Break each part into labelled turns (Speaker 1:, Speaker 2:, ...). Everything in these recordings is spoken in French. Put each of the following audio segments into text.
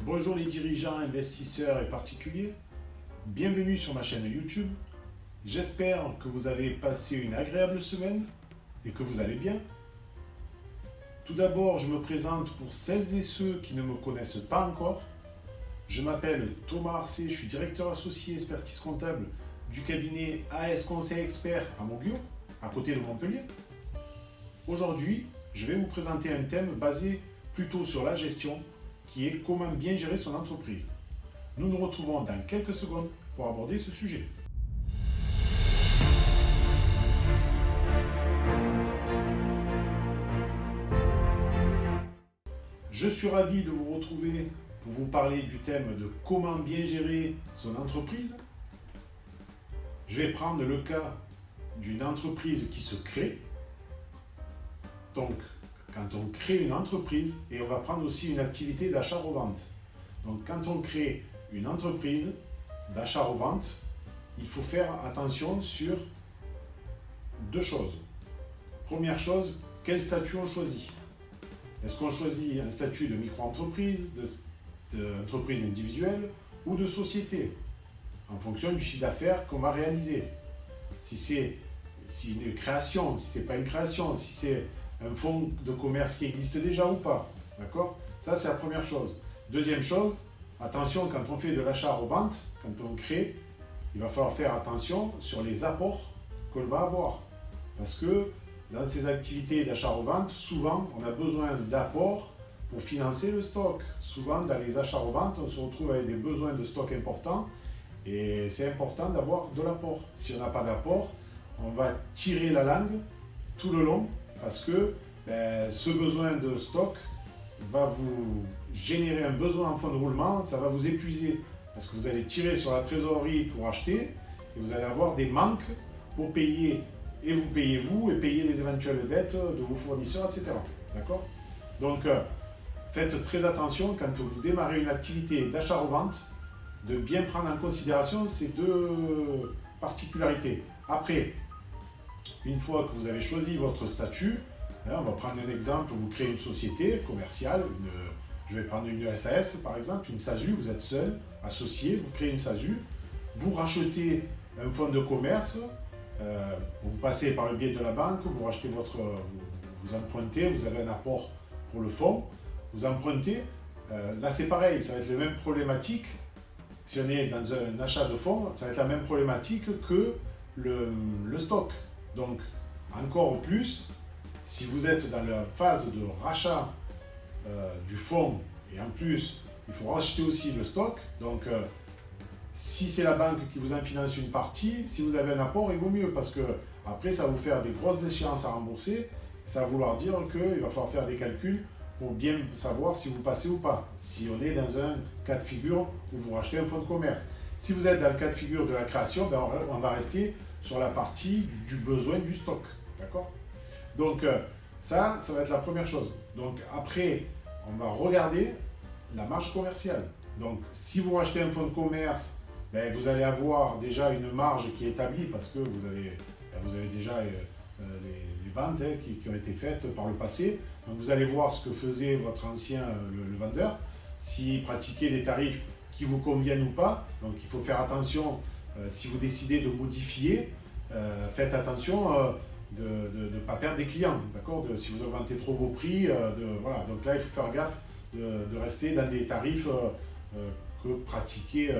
Speaker 1: Bonjour les dirigeants, investisseurs et particuliers. Bienvenue sur ma chaîne YouTube. J'espère que vous avez passé une agréable semaine et que vous allez bien. Tout d'abord, je me présente pour celles et ceux qui ne me connaissent pas encore. Je m'appelle Thomas Arcet, je suis directeur associé expertise comptable du cabinet AS Conseil Expert à Moguio, à côté de Montpellier. Aujourd'hui, je vais vous présenter un thème basé plutôt sur la gestion, qui est comment bien gérer son entreprise. Nous nous retrouvons dans quelques secondes pour aborder ce sujet. Je suis ravi de vous retrouver pour vous parler du thème de comment bien gérer son entreprise. Je vais prendre le cas d'une entreprise qui se crée. Donc, quand on crée une entreprise, et on va prendre aussi une activité d'achat-revente. Donc, quand on crée une entreprise d'achat-revente, il faut faire attention sur deux choses. Première chose, quel statut on choisit? Est-ce qu'on choisit un statut de micro-entreprise, d'entreprise individuelle ou de société, en fonction du chiffre d'affaires qu'on va réaliser? Si c'est une création, si ce n'est pas une création, si c'est un fonds de commerce qui existe déjà ou pas. D'accord? Ça, c'est la première chose. Deuxième chose, attention, quand on fait de l'achat-revente, quand on crée, il va falloir faire attention sur les apports qu'on va avoir. Parce que dans ces activités d'achat-revente, souvent, on a besoin d'apports pour financer le stock. Souvent, dans les achats-reventes, on se retrouve avec des besoins de stock importants et c'est important d'avoir de l'apport. Si on n'a pas d'apport, on va tirer la langue tout le long parce que ce besoin de stock va vous générer un besoin en fonds de roulement, ça va vous épuiser parce que vous allez tirer sur la trésorerie pour acheter et vous allez avoir des manques pour payer, et vous payez vous et payer les éventuelles dettes de vos fournisseurs, etc. D'accord? Donc faites très attention quand vous démarrez une activité d'achat-revente de bien prendre en considération ces deux particularités. Après, une fois que vous avez choisi votre statut, on va prendre un exemple, vous créez une société commerciale, je vais prendre une SAS par exemple, une SASU, vous êtes seul, associé, vous créez une SASU, vous rachetez un fonds de commerce, vous passez par le biais de la banque, vous rachetez vous empruntez, vous avez un apport pour le fonds, vous empruntez, là c'est pareil, ça va être les mêmes problématiques, si on est dans un achat de fonds, ça va être la même problématique que le stock. Donc, encore plus, si vous êtes dans la phase de rachat du fonds, et en plus, il faut racheter aussi le stock, donc si c'est la banque qui vous en finance une partie, si vous avez un apport, il vaut mieux, parce que après, ça va vous faire des grosses échéances à rembourser, ça va vouloir dire qu'il va falloir faire des calculs pour bien savoir si vous passez ou pas, si on est dans un cas de figure où vous rachetez un fonds de commerce. Si vous êtes dans le cas de figure de la création, on va rester sur la partie du besoin du stock. D'accord? Donc ça va être la première chose. Donc après, on va regarder la marge commerciale. Donc si vous rachetez un fonds de commerce, vous allez avoir déjà une marge qui est établie parce que vous avez déjà les ventes qui ont été faites par le passé. Donc vous allez voir ce que faisait votre ancien le vendeur, s'il pratiquait des tarifs qui vous conviennent ou pas. Donc il faut faire attention si vous décidez de modifier, faites attention de ne pas perdre des clients, d'accord? Si vous augmentez trop vos prix, voilà. Donc là il faut faire gaffe de rester dans des tarifs que pratiquait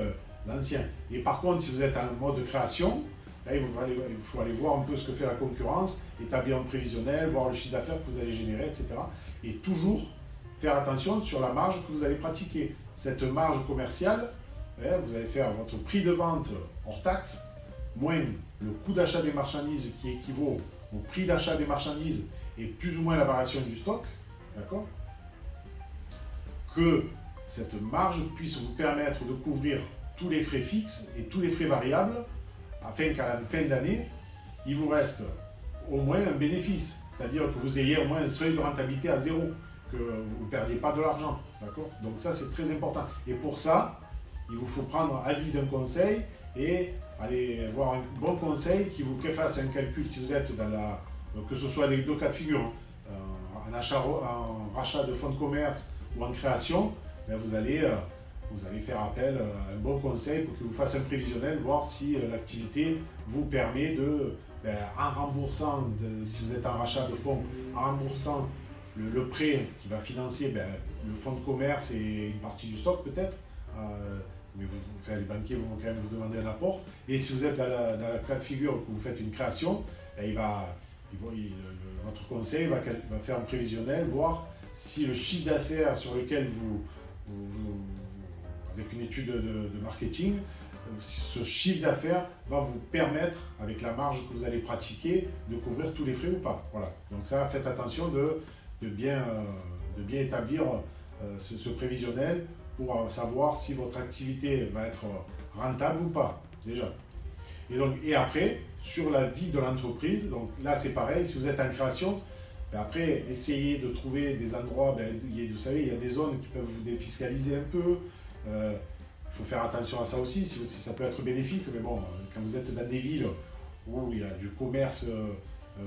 Speaker 1: l'ancien. Et par contre, si vous êtes en mode création, là il faut aller voir un peu ce que fait la concurrence, établir un prévisionnel, voir le chiffre d'affaires que vous allez générer, etc. Et toujours faire attention sur la marge que vous allez pratiquer. Cette marge commerciale, vous allez faire votre prix de vente hors taxe, moins le coût d'achat des marchandises qui équivaut au prix d'achat des marchandises et plus ou moins la variation du stock, d'accord? Que cette marge puisse vous permettre de couvrir tous les frais fixes et tous les frais variables, afin qu'à la fin d'année, il vous reste au moins un bénéfice, c'est-à-dire que vous ayez au moins un seuil de rentabilité à zéro, que vous ne perdiez pas de l'argent, d'accord? Donc ça c'est très important. Et pour ça, il vous faut prendre avis d'un conseil et aller voir un bon conseil qui vous fasse un calcul si vous êtes dans que ce soit les deux cas de figure, en rachat de fonds de commerce ou en création, ben, vous allez faire appel à un bon conseil pour qu'il vous fasse un prévisionnel, voir si l'activité vous permet de, en remboursant, si vous êtes en rachat de fonds, en remboursant le prêt qui va financer le fonds de commerce et une partie du stock peut-être, mais les banquiers vont quand même vous demander un apport. Et si vous êtes dans la cas de figure que vous faites une création, votre conseil va faire un prévisionnel, voir si le chiffre d'affaires sur lequel avec une étude de marketing, ce chiffre d'affaires va vous permettre, avec la marge que vous allez pratiquer, de couvrir tous les frais ou pas. Voilà. Donc ça, faites attention de bien établir ce prévisionnel pour savoir si votre activité va être rentable ou pas, déjà. Et après, sur la vie de l'entreprise, donc là c'est pareil, si vous êtes en création, après essayez de trouver des endroits, vous savez, il y a des zones qui peuvent vous défiscaliser un peu. Il faut faire attention à ça aussi, si ça peut être bénéfique, mais bon, quand vous êtes dans des villes où il y a du commerce,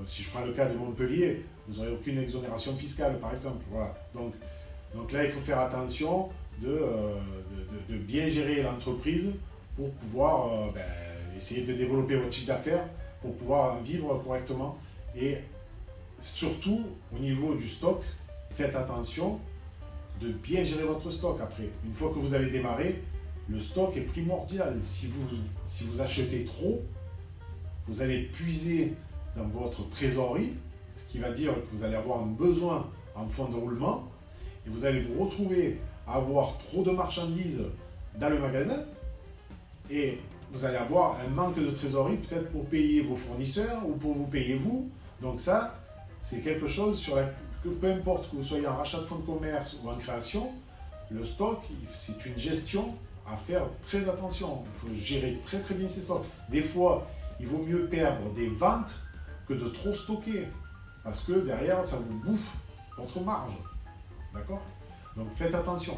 Speaker 1: si je prends le cas de Montpellier, vous n'aurez aucune exonération fiscale par exemple. Voilà. Donc là, il faut faire attention de bien gérer l'entreprise pour pouvoir essayer de développer votre chiffre d'affaires, pour pouvoir en vivre correctement. Et surtout, au niveau du stock, faites attention de bien gérer votre stock après. Une fois que vous avez démarré, le stock est primordial. Si vous achetez trop, vous allez puiser dans votre trésorerie, ce qui va dire que vous allez avoir un besoin en fonds de roulement, et vous allez vous retrouver à avoir trop de marchandises dans le magasin, et vous allez avoir un manque de trésorerie peut-être pour payer vos fournisseurs ou pour vous payer vous. Donc ça, c'est quelque chose que peu importe que vous soyez en rachat de fonds de commerce ou en création, le stock, c'est une gestion à faire très attention. Il faut gérer très très bien ses stocks. Des fois, il vaut mieux perdre des ventes que de trop stocker, parce que derrière, ça vous bouffe votre marge. D'accord? Donc faites attention.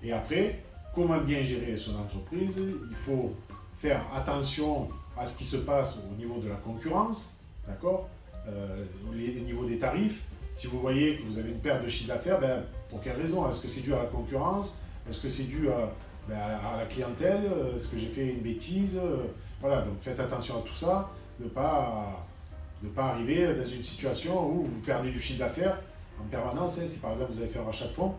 Speaker 1: Et après, comment bien gérer son entreprise? Il faut faire attention à ce qui se passe au niveau de la concurrence, d'accord? Au niveau des tarifs. Si vous voyez que vous avez une perte de chiffre d'affaires, pour quelle raison? Est-ce que c'est dû à la concurrence? Est-ce que c'est dû à la clientèle? Est-ce que j'ai fait une bêtise? Voilà, donc faites attention à tout ça, de ne pas arriver dans une situation où vous perdez du chiffre d'affaires en permanence. Si par exemple vous avez fait un rachat de fonds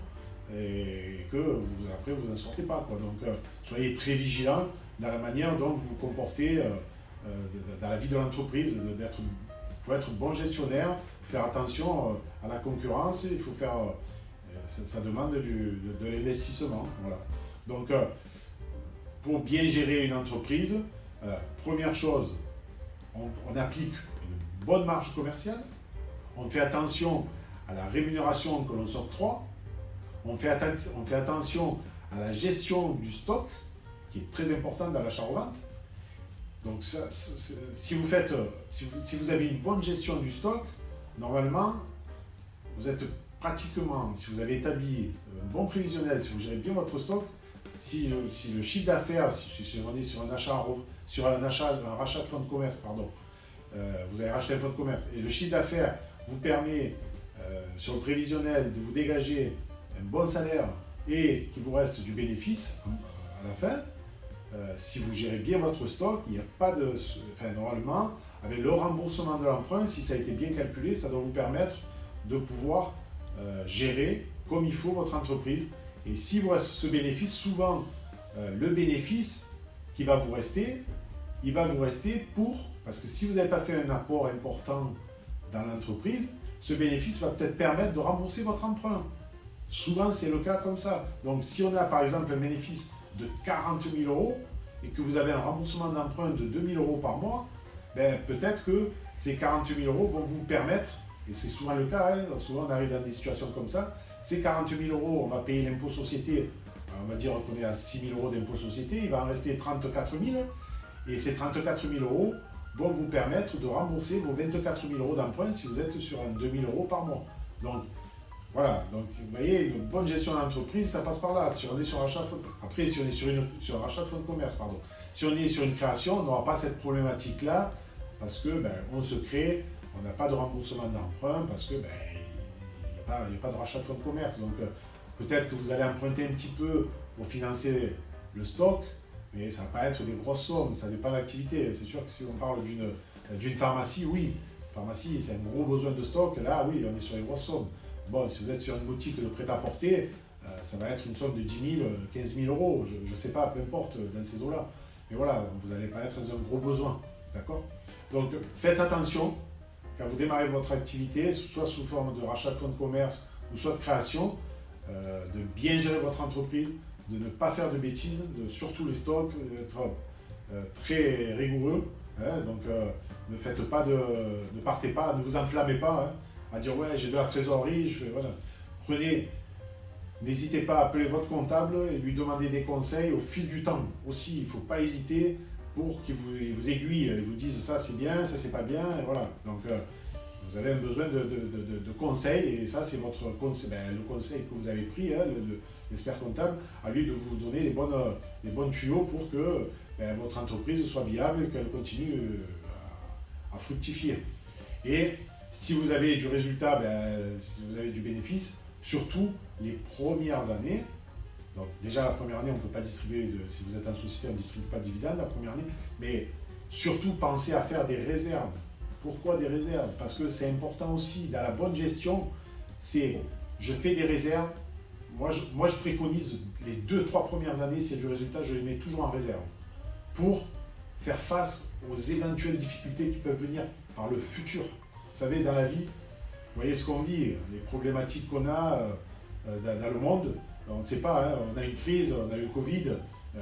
Speaker 1: et que après vous n'en sortez pas, quoi. Donc soyez très vigilants dans la manière dont vous vous comportez dans la vie de l'entreprise. Il faut être bon gestionnaire, faire attention à la concurrence, il faut faire, ça demande de l'investissement. Voilà. Donc pour bien gérer une entreprise, première chose, on applique une bonne marge commerciale, on fait attention à la rémunération que l'on s'octroie, on fait attention à la gestion du stock, qui est très important dans l'achat-revente. Donc si vous avez une bonne gestion du stock, normalement, vous êtes pratiquement, si vous avez établi un bon prévisionnel, si vous gérez bien votre stock, si le chiffre d'affaires, si on est sur un rachat de fonds de commerce, vous avez racheté un fonds de commerce, et le chiffre d'affaires vous permet, sur le prévisionnel, de vous dégager un bon salaire et qu'il vous reste du bénéfice à la fin, si vous gérez bien votre stock, il n'y a pas de... normalement, avec le remboursement de l'emprunt, si ça a été bien calculé, ça doit vous permettre de pouvoir gérer comme il faut votre entreprise. Et si vous reste ce bénéfice, souvent, le bénéfice qui va vous rester, il va vous rester parce que si vous n'avez pas fait un apport important dans l'entreprise, ce bénéfice va peut-être permettre de rembourser votre emprunt. Souvent, c'est le cas comme ça. Donc, si on a par exemple un bénéfice de 40 000 euros et que vous avez un remboursement d'emprunt de 2 000 euros par mois, peut-être que ces 40 000 euros vont vous permettre, et c'est souvent le cas, souvent on arrive dans des situations comme ça, ces 40 000 euros, on va payer l'impôt société, on va dire qu'on est à 6 000 euros d'impôt société, il va en rester 34 000, et ces 34 000 euros vont vous permettre de rembourser vos 24 000 euros d'emprunt si vous êtes sur un 2 000 euros par mois. Donc, voilà, donc vous voyez, une bonne gestion d'entreprise, ça passe par là. Si on est sur un rachat de fonds, après, si on est sur un rachat de fonds de commerce, si on est sur une création, on n'aura pas cette problématique-là parce que on se crée, on n'a pas de remboursement d'emprunt parce que il n'y a pas de rachat de fonds de commerce. Donc Peut-être que vous allez emprunter un petit peu pour financer le stock, mais ça ne va pas être des grosses sommes, ça dépend de l'activité. C'est sûr que si on parle d'une pharmacie, oui, pharmacie, c'est un gros besoin de stock, là, oui, on est sur les grosses sommes. Bon, si vous êtes sur une boutique de prêt-à-porter, ça va être une somme de 10 000, 15 000 euros, je ne sais pas, peu importe, dans ces eaux-là. Mais voilà, vous n'allez pas être dans un gros besoin, d'accord? Donc, faites attention, quand vous démarrez votre activité, soit sous forme de rachat de fonds de commerce, ou soit de création, de bien gérer votre entreprise, de ne pas faire de bêtises, surtout les stocks, d'être très rigoureux. Hein, donc ne partez pas, ne vous enflammez pas à dire ouais j'ai de la trésorerie, voilà. N'hésitez pas à appeler votre comptable et lui demander des conseils au fil du temps. Aussi, il ne faut pas hésiter pour qu'il vous aiguille, il vous dise ça c'est bien, ça c'est pas bien, et voilà. Donc vous avez besoin de conseils et ça c'est votre conseil, le conseil que vous avez pris, l'expert comptable, à lui de vous donner les bons tuyaux pour que votre entreprise soit viable et qu'elle continue à fructifier. Et si vous avez du résultat, si vous avez du bénéfice, surtout les premières années, donc déjà la première année on ne peut pas distribuer, si vous êtes en société on ne distribue pas de dividendes la première année, mais surtout pensez à faire des réserves. Pourquoi des réserves? Parce que c'est important aussi, dans la bonne gestion, c'est je fais des réserves. Moi, je préconise les 2-3 premières années, s'il y a du résultat, je les mets toujours en réserve pour faire face aux éventuelles difficultés qui peuvent venir par le futur. Vous savez, dans la vie, vous voyez ce qu'on vit, les problématiques qu'on a dans le monde, on ne sait pas, hein, on a une crise, on a eu le Covid,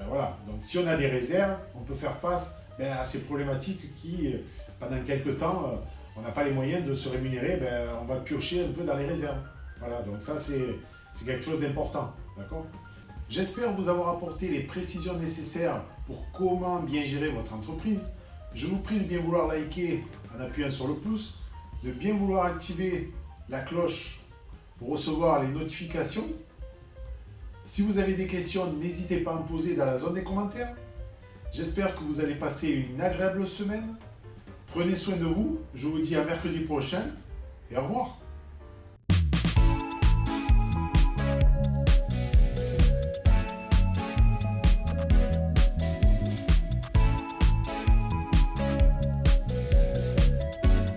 Speaker 1: voilà. Donc si on a des réserves, on peut faire face à ces problématiques qui, pendant quelques temps, on n'a pas les moyens de se rémunérer, on va piocher un peu dans les réserves. Voilà, donc ça c'est quelque chose d'important, d'accord? J'espère vous avoir apporté les précisions nécessaires pour comment bien gérer votre entreprise. Je vous prie de bien vouloir liker en appuyant sur le pouce, de bien vouloir activer la cloche pour recevoir les notifications. Si vous avez des questions, n'hésitez pas à me poser dans la zone des commentaires. J'espère que vous allez passer une agréable semaine. Prenez soin de vous. Je vous dis à mercredi prochain et au revoir.